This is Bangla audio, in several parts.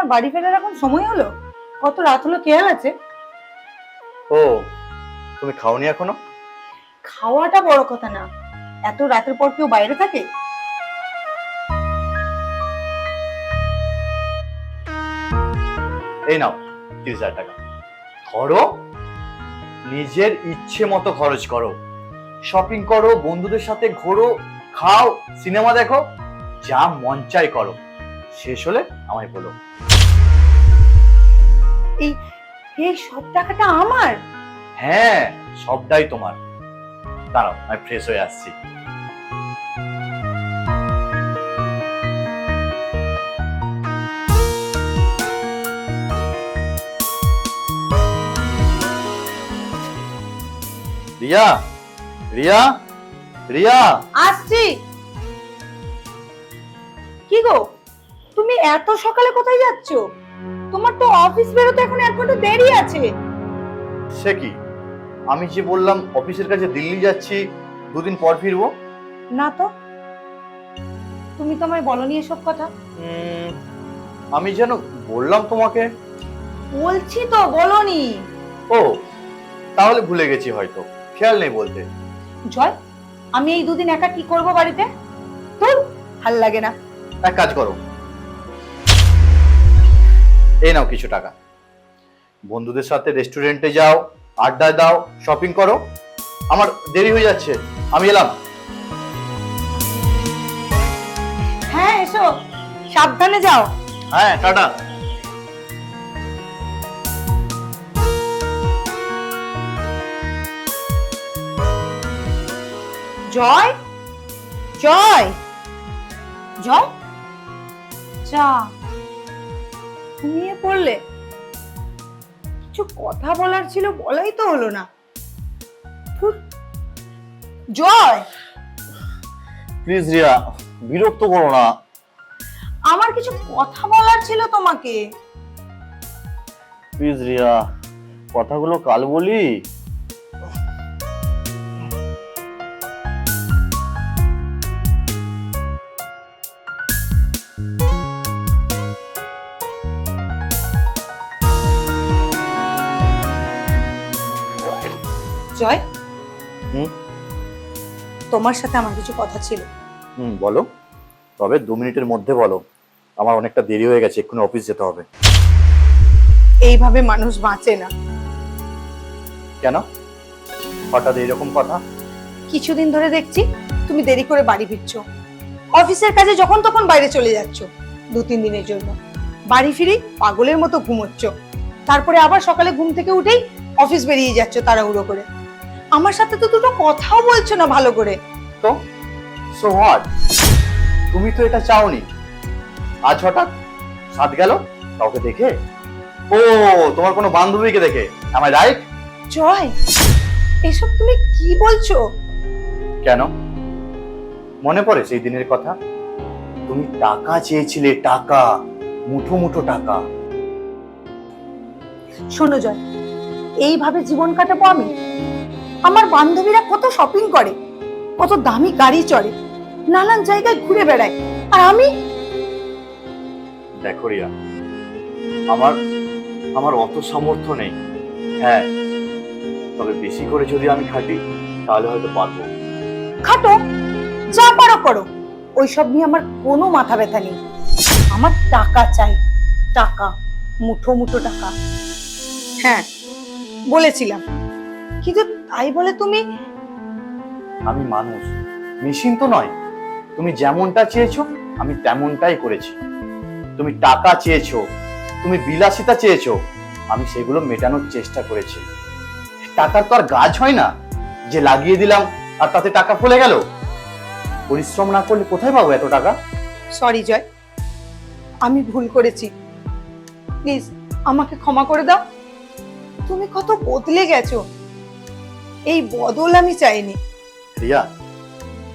তোমার বাড়ি ফেরার এখন সময় হলো? কত রাত হলো খেয়াল আছে? ও, তুমি খাওনি এখনো? খাওয়াটা বড় কথা না, এত রাতের পর কেউ বাইরে থাকে? এই নাও 30,000 টাকা ধরো, নিজের ইচ্ছে মতো খরচ করো, শপিং করো, বন্ধুদের সাথে ঘোরো, খাও, সিনেমা দেখো, যা মন চাই করো। শেষ হলে আমায় বলো। এই এই সব টাকাটা আমার? হ্যাঁ, সবটাই তোমার। দাঁড়াও, আমি ফ্রেশ হয়ে আসছি। রিয়া, রিয়া, রিয়া। আসছি। কি গো, তুমি এত সকালে কোথায় যাচ্ছ? তোমার তো অফিস বেরোতে এখন 1 ঘন্টা দেরি আছে। সে কি, আমি যে বললাম অফিসের কাছে দিল্লি যাচ্ছি, 2 দিন পর ফিরবো। না তো, তুমি তো আমায় বলনি এসব কথা। আমি যেন বললাম তোমাকে। বলছি তো, বলনি। ও, তাহলে ভুলে গেছি হয়তো, খেয়াল নেই বলতে। জয়, আমি এই 2 দিন একা কি করব বাড়িতে? তোর ভাল লাগে না? এক কাজ করো, এই নাও কিছু টাকা, বন্ধুদের সাথে রেস্টুরেন্টে যাও, আড্ডা দাও, শপিং করো। আমার দেরি হয়ে যাচ্ছে, আমি এলাম। হ্যাঁ এসো, সাবধানে যাও। হ্যাঁ, টাটা। জয়, জয়, জয়, যা ঘুমিয়ে পড়লে? কিছু কথা বলার ছিল, বলাই তো হলো না। ধুর। জয়, প্লিজ রিয়া, বিরক্ত করো না। আমার কিছু কথা বলার ছিল তোমাকে। প্লিজ রিয়া, কথাগুলো কাল বলি। জয়, হুম তোমার সাথে আমার কিছু কথা ছিল। বলো, তবে 2 মিনিটের মধ্যে বলো, আমার অনেকটা দেরি হয়ে গেছে, এক্ষুনি অফিস যেতে হবে। এইভাবে মানুষ বাঁচে না। কেন হঠাৎ এইরকম কথা? কিছুদিন ধরে দেখছি তুমি দেরি করে বাড়ি ফিরছো, অফিসের কাজে যখন তখন বাইরে চলে যাচ্ছ 2-3 দিনের জন্য। বাড়ি ফিরে পাগলের মতো ঘুমোচ্ছ, তারপরে আবার সকালে ঘুম থেকে উঠেই অফিস বেরিয়ে যাচ্ছ তাড়াহুড়ো করে। আমার সাথে তো দুটো কথাও বলছো না ভালো করে। তো সো হোয়াট, তুমি তো এটা চাওনি, আজ হঠাৎ সাথ গেল কাউকে দেখে। ও, তোমার কোনো বান্ধবীকে দেখে, am I right? জয়, এসব তুমি কি বলছো? কেন, মনে পড়ে সেই দিনের কথা? তুমি টাকা চেয়েছিলে, টাকা, মুঠো মুঠো টাকা। শোনো জয়, এইভাবে জীবন কাটাবো আমি? আমার বান্ধবীরা কত শপিং করে, কত দামি গাড়ি চড়ে, নানান জায়গায় ঘুরে বেড়ায়, আর আমি? দেখো রিয়া, আমার আমার অত সামর্থ্য নেই। হ্যাঁ, তবে বেশি করে যদি আমি খাটি তাহলে হয়তো পারবো। খাটো, যা পারো করো, ওইসব নিয়ে আমার কোনো মাথা ব্যথা নেই। আমার টাকা চাই, টাকা, মুঠো মুঠো টাকা। হ্যাঁ বলেছিলাম, কিন্তু তাই বলে তুমি? আমি মানুষ, মেশিন তো নয়। তুমি যেমনটা চেয়েছো আমি তেমনটাই করেছি। তুমি টাকা চেয়েছো, তুমি বিলাসিতা চেয়েছো, আমি সেগুলো মেটানোর চেষ্টা করেছি। টাকার তো আর গাছ হয় না যে লাগিয়ে দিলাম আর তাতে টাকা ফলে গেল। পরিশ্রম না করলে কোথায় পাবো এত টাকা? সরি জয়, আমি ভুল করেছি, প্লিজ আমাকে ক্ষমা করে দাও। তুমি কত বদলে গেছো, এই বদল আমি চাইনি। রিয়া,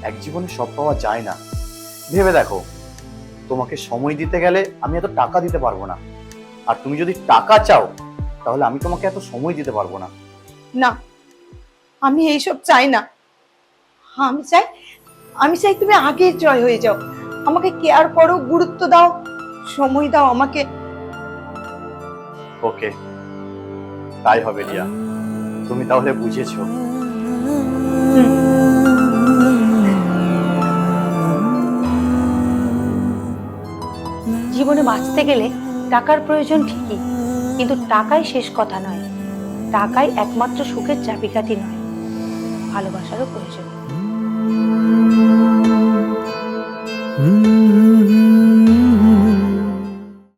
এক জীবনে সব পাওয়া যায় না। ভেবে দেখো, তোমাকে সময় দিতে গেলে আমি এত টাকা দিতে পারবো না, আর তুমি যদি টাকা চাও তাহলে আমি তোমাকে এত সময় দিতে পারবো না। না, আমি এইসব চাই না। আমি চাই তুমি আগে জয় হয়ে যাও, আমাকে কেয়ার করো, গুরুত্ব দাও, সময় দাও আমাকে। ওকে, তাই হবে রিয়া। তুমি তাহলে বুঝেছো। জীবনে বাঁচতে গেলে টাকার প্রয়োজন ঠিকই, কিন্তু টাকাই শেষ কথা নয়। টাকাই একমাত্র সুখের চাবিকাঠি নয়, ভালোবাসারও প্রয়োজন।